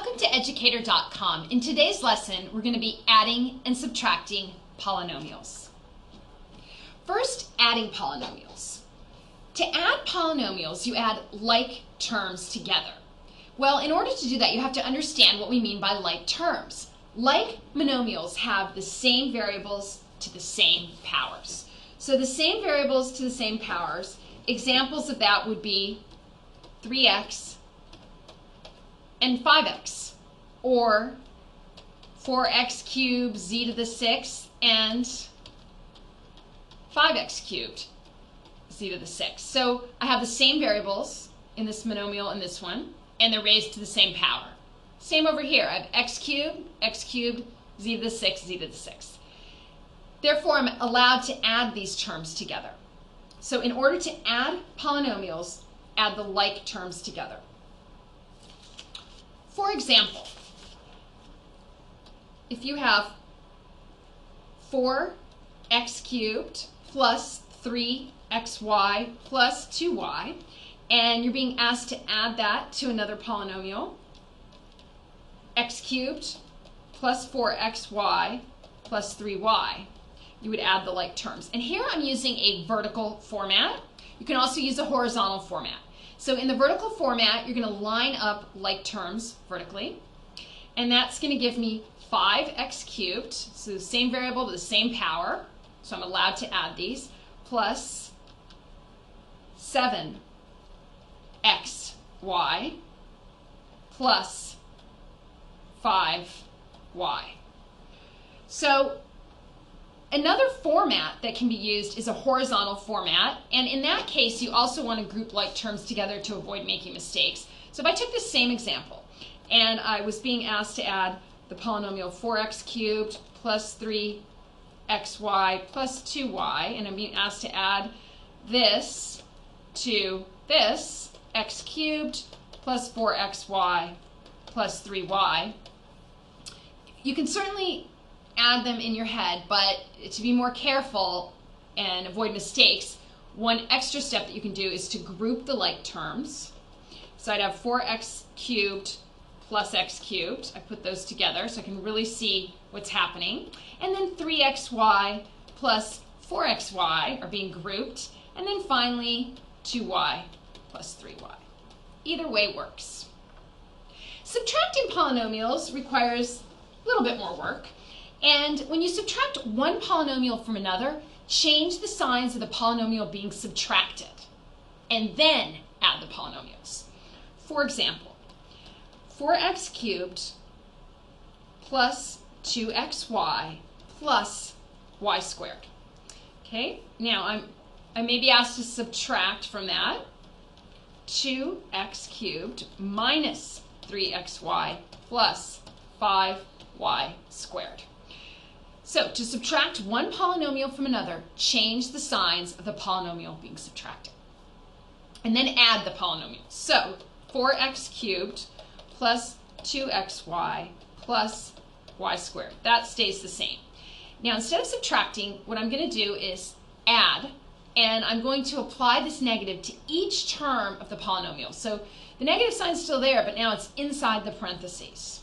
Welcome to Educator.com. In today's lesson, we're going to be adding and subtracting polynomials. First, adding polynomials. To add polynomials, you add like terms together. Well, in order to do that, you have to understand what we mean by like terms. Like monomials have the same variables to the same powers. So the same variables to the same powers, examples of that would be 3x and 5x, or 4x cubed z to the 6th and 5x cubed z to the 6th. So I have the same variables in this monomial and this one, and they're raised to the same power. Same over here. I have x cubed, z to the 6th, z to the 6th. Therefore, I'm allowed to add these terms together. So in order to add polynomials, add the like terms together. For example, if you have 4x cubed plus 3xy plus 2y, and you're being asked to add that to another polynomial, x cubed plus 4xy plus 3y, you would add the like terms. And here I'm using a vertical format. You can also use a horizontal format. So in the vertical format, you're going to line up like terms vertically, and that's going to give me 5x cubed, so the same variable to the same power, so I'm allowed to add these, plus 7xy plus 5y. So another format that can be used is a horizontal format, and in that case you also want to group like terms together to avoid making mistakes. So if I took this same example and I was being asked to add the polynomial 4x cubed plus 3xy plus 2y, and I'm being asked to add this to this, x cubed plus 4xy plus 3y, you can certainly add them in your head, but to be more careful and avoid mistakes, one extra step that you can do is to group the like terms. So I'd have 4x cubed plus x cubed. I put those together so I can really see what's happening. And then 3xy plus 4xy are being grouped. And then finally 2y plus 3y. Either way works. Subtracting polynomials requires a little bit more work. And when you subtract one polynomial from another, change the signs of the polynomial being subtracted, and then add the polynomials. For example, 4x cubed plus 2xy plus y squared. Okay, now I may be asked to subtract from that 2x cubed minus 3xy plus 5y squared. So to subtract one polynomial from another, change the signs of the polynomial being subtracted. And then add the polynomials. So 4x cubed plus 2xy plus y squared. That stays the same. Now instead of subtracting, what I'm going to do is add, and I'm going to apply this negative to each term of the polynomial. So the negative sign is still there, but now it's inside the parentheses.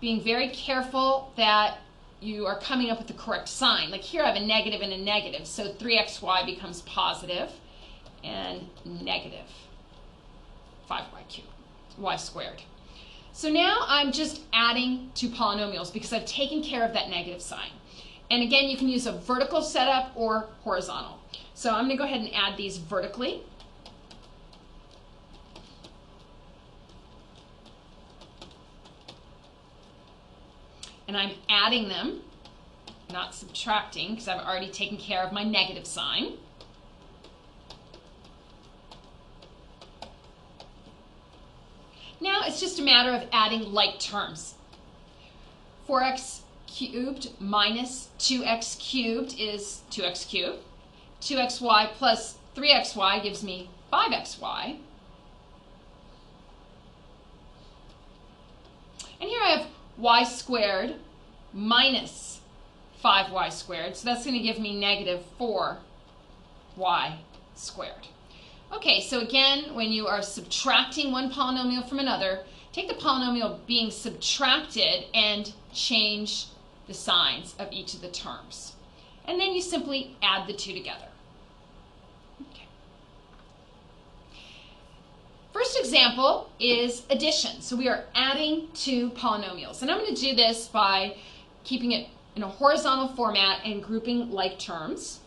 Being very careful that you are coming up with the correct sign. Like here I have a negative and a negative, so 3xy becomes positive and negative 5y cubed, y squared. So now I'm just adding two polynomials because I've taken care of that negative sign. And again, you can use a vertical setup or horizontal. So I'm going to go ahead and add these vertically. And I'm adding them, not subtracting, because I've already taken care of my negative sign. Now it's just a matter of adding like terms. 4x cubed minus 2x cubed is 2x cubed. 2xy plus 3xy gives me 5xy. And here I have y squared minus 5y squared, so that's going to give me negative 4y squared. Okay, so again, when you are subtracting one polynomial from another, take the polynomial being subtracted and change the signs of each of the terms. And then you simply add the two together. Okay. First example is addition. So we are adding two polynomials. And I'm going to do this by keeping it in a horizontal format and grouping like terms.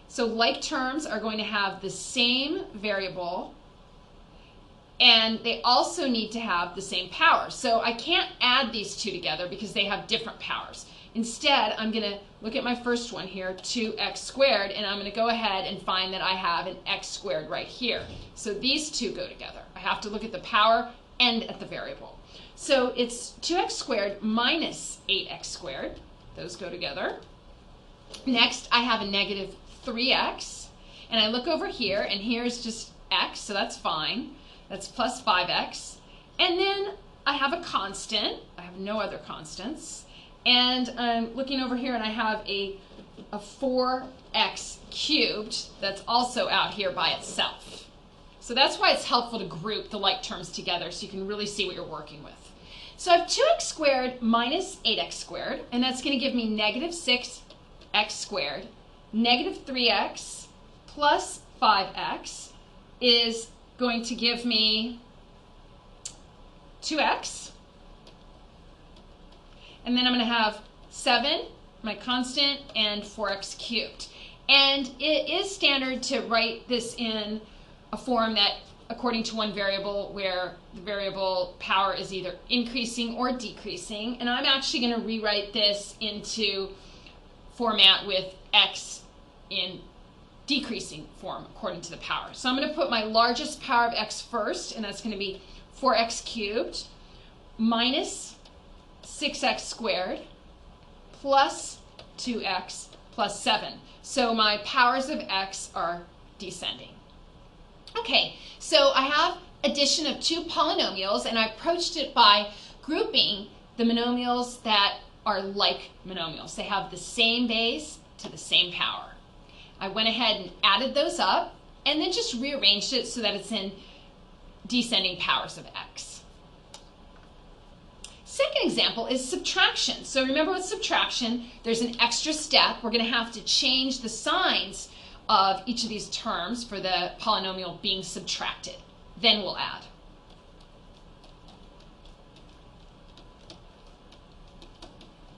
So like terms are going to have the same variable, and they also need to have the same power. So I can't add these two together because they have different powers. Instead, I'm going to look at my first one here, 2x squared, and I'm going to go ahead and find that I have an x squared right here. So these two go together. I have to look at the power and at the variable. So it's 2x squared minus 8x squared. Those go together. Next, I have a negative 3x, and I look over here, and here's just x, so that's fine. That's plus 5x. And then I have a constant. I have no other constants. And I'm looking over here, and I have a 4x cubed that's also out here by itself. So that's why it's helpful to group the like terms together so you can really see what you're working with. So I have 2x squared minus 8x squared, and that's going to give me negative 6x squared. Negative 3x plus 5x is going to give me 2x. And then I'm going to have 7, my constant, and 4x cubed. And it is standard to write this in a form that according to one variable where the variable power is either increasing or decreasing. And I'm actually going to rewrite this into format with x in decreasing form according to the power. So I'm going to put my largest power of x first, and that's going to be 4x cubed minus 6x squared plus 2x plus 7. So my powers of x are descending. Okay, so I have addition of two polynomials, and I approached it by grouping the monomials that are like monomials. They have the same base to the same power. I went ahead and added those up and then just rearranged it so that it's in descending powers of x. Second example is subtraction. So remember with subtraction, there's an extra step. We're going to have to change the signs of each of these terms for the polynomial being subtracted. Then we'll add.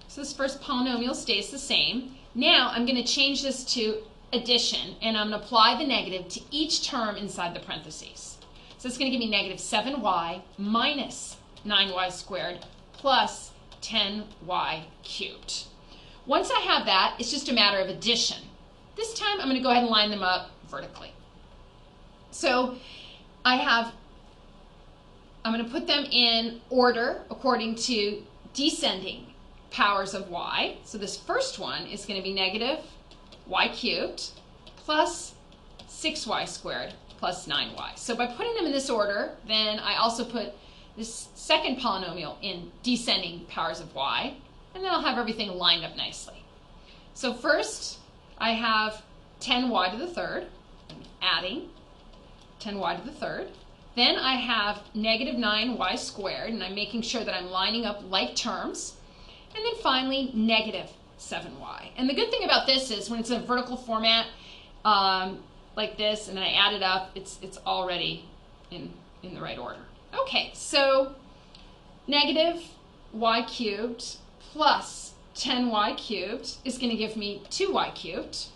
So this first polynomial stays the same. Now I'm going to change this to addition, and I'm going to apply the negative to each term inside the parentheses. So it's going to give me negative 7y minus 9y squared plus 10y cubed. Once I have that, it's just a matter of addition. This time I'm going to go ahead and line them up vertically. So I'm going to put them in order according to descending powers of y. So this first one is going to be negative y cubed plus 6y squared plus 9y. So by putting them in this order, then I also put this second polynomial in descending powers of y, and then I'll have everything lined up nicely. So first, I have 10y to the third, adding 10y to the third. Then I have negative 9y squared, and I'm making sure that I'm lining up like terms. And then finally, negative 7y. And the good thing about this is when it's a vertical format like this, and I add it up, it's already in the right order. Okay, so negative y cubed plus 10y cubed is going to give me 2y cubed.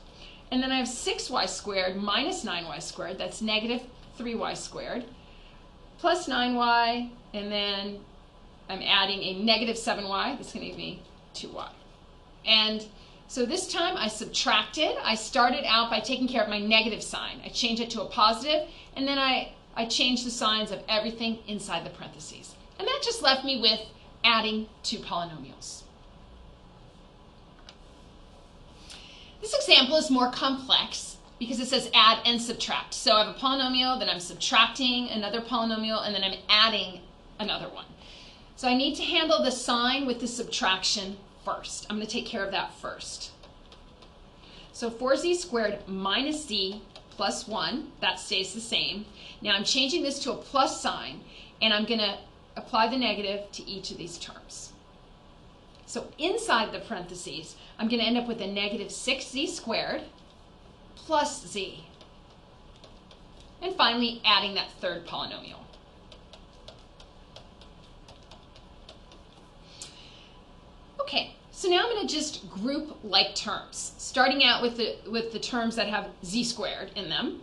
And then I have 6y squared minus 9y squared. That's negative 3y squared plus 9y. And then I'm adding a negative 7y. That's going to give me 2y. And so this time I subtracted. I started out by taking care of my negative sign. I changed it to a positive, and then I changed the signs of everything inside the parentheses. And that just left me with adding two polynomials. This example is more complex because it says add and subtract. So I have a polynomial, then I'm subtracting another polynomial, and then I'm adding another one. So I need to handle the sign with the subtraction first. I'm going to take care of that first. So 4z squared minus z plus 1, that stays the same. Now I'm changing this to a plus sign, and I'm going to apply the negative to each of these terms. So inside the parentheses, I'm going to end up with a negative 6z squared plus z. And finally, adding that third polynomial. Okay, so now I'm going to just group like terms, starting out with the terms that have z squared in them.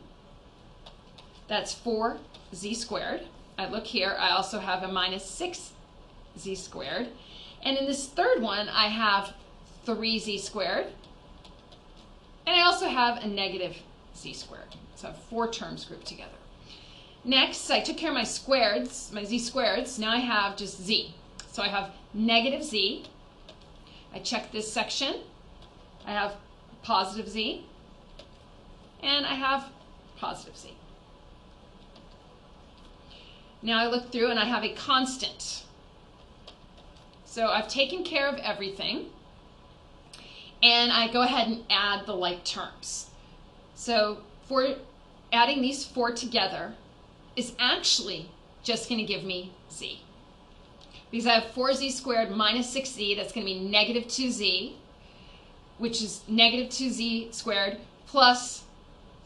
That's 4z squared. I look here, I also have a minus 6z squared. And in this third one, I have 3z squared. And I also have a negative z squared. So I have 4 terms grouped together. Next, I took care of my squareds, my z squareds. Now I have just z. So I have negative z. I check this section. I have positive z. And I have positive z. Now I look through and I have a constant. So I've taken care of everything. And I go ahead and add the like terms. So for adding these 4 together is actually just going to give me z. Because I have 4z squared minus 6z, that's going to be negative 2z, which is negative 2z squared plus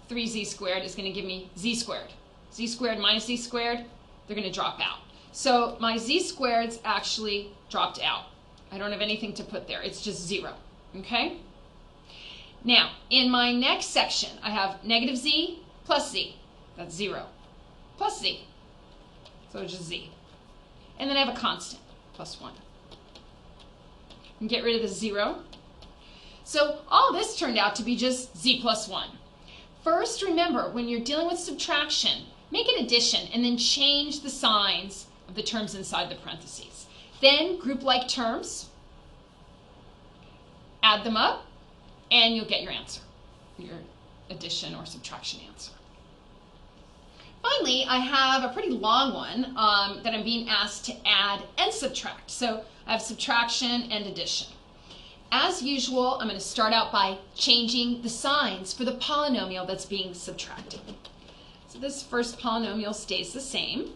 3z squared is going to give me z squared. Z squared minus z squared, they're going to drop out. So my z squareds actually dropped out. I don't have anything to put there. It's just 0. Okay? Now, in my next section, I have negative z plus z. That's 0. Plus z. So it's just z. And then I have a constant, plus 1. And get rid of the 0. So all this turned out to be just z plus 1. First, remember, when you're dealing with subtraction, make an addition and then change the signs of the terms inside the parentheses. Then group like terms, add them up, and you'll get your answer, your addition or subtraction answer. Finally, I have a pretty long one that I'm being asked to add and subtract. So I have subtraction and addition. As usual, I'm going to start out by changing the signs for the polynomial that's being subtracted. So this first polynomial stays the same.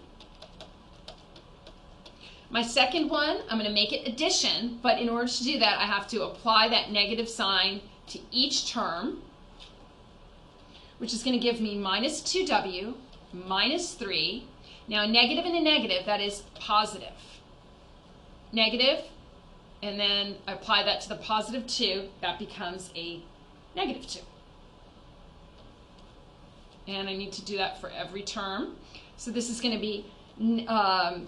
My second one, I'm going to make it addition, but in order to do that, I have to apply that negative sign to each term, which is going to give me minus 2w minus 3. Now a negative and a negative, that is positive. Negative, and then I apply that to the positive 2, that becomes a negative 2. And I need to do that for every term. So this is going to be a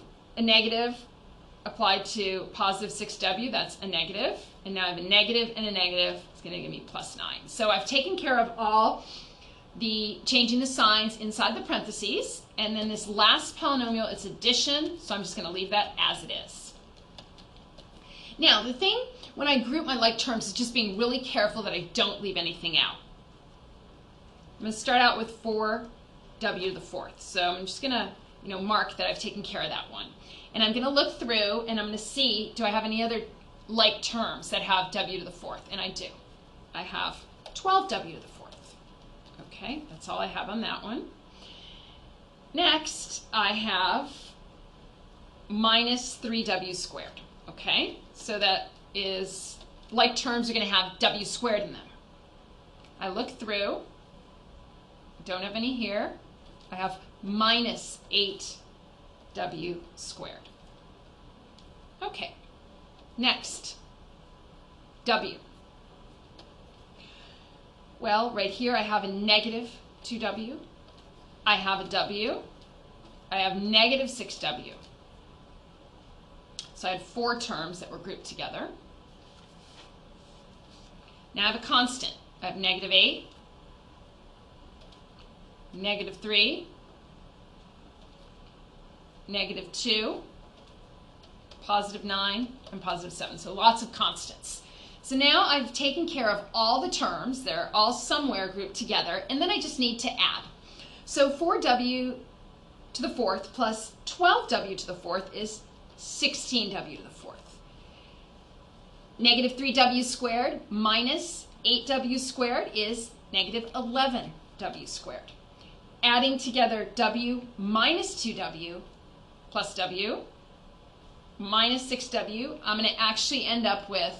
negative applied to positive 6w, that's a negative. And now I have a negative and a negative, it's going to give me plus 9. So I've taken care of all the changing the signs inside the parentheses. And then this last polynomial, it's addition, so I'm just going to leave that as it is. Now, the thing when I group my like terms is just being really careful that I don't leave anything out. I'm going to start out with 4w to the 4th. So I'm just going to mark that I've taken care of that one. And I'm going to look through and I'm going to see, do I have any other like terms that have w to the 4th? And I do. I have 12w to the 4th. Okay, that's all I have on that one. Next, I have minus 3w squared. Okay, so that is, like terms are going to have w squared in them. I look through, don't have any here. I have minus 8w squared. Okay, next, w. Well, right here I have a negative 2w. I have a w. I have negative 6w. So I had 4 terms that were grouped together. Now I have a constant. I have negative 8, negative 3, negative 2, positive 9, and positive 7. So lots of constants. So now I've taken care of all the terms. They're all somewhere grouped together. And then I just need to add. So 4w to the 4th plus 12w to the 4th is 16w to the 4th. Negative 3w squared minus 8w squared is negative 11w squared. Adding together w minus 2w plus w minus 6w, I'm going to actually end up with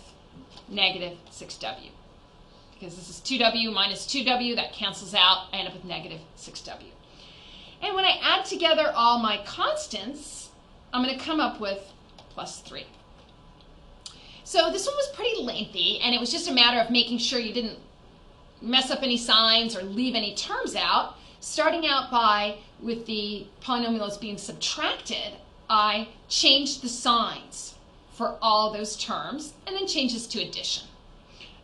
negative 6w. Because this is 2w minus 2w, that cancels out, I end up with negative 6w. And when I add together all my constants, I'm going to come up with plus 3. So this one was pretty lengthy, and it was just a matter of making sure you didn't mess up any signs or leave any terms out. Starting out with the polynomials being subtracted, I changed the signs for all those terms, and then change this to addition.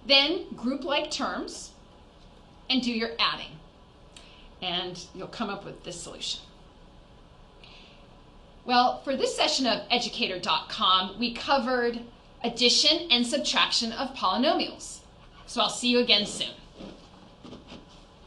Then group like terms and do your adding, and you'll come up with this solution. Well, for this session of Educator.com, we covered addition and subtraction of polynomials. So I'll see you again soon.